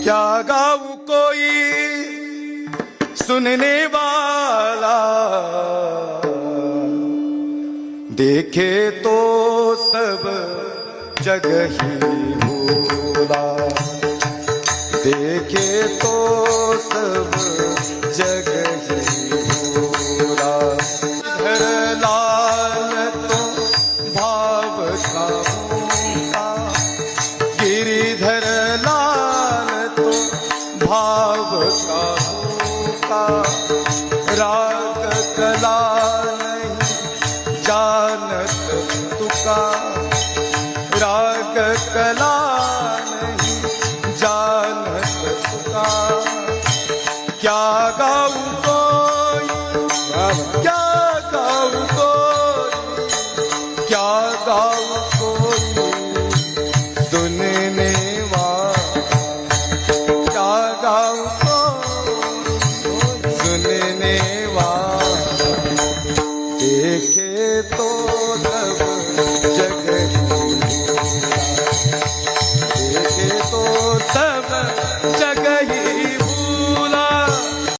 क्या गाऊं कोई सुनने वाला, देखे तो सब जगह ही भूला, देखे तो सब जगह ही भूला। धर लाल तो भाव का गिरिधर लाल तो भाव का राग कला नहीं जानत तुका, राग कला नहीं जानत तुका। क्या गाऊं कोई, क्या गाऊं कोई, क्या गाऊं कोई सुनने वाला, क्या गाऊं कोई सुनने वाला, देखे तो सब जगह, देखे तो सब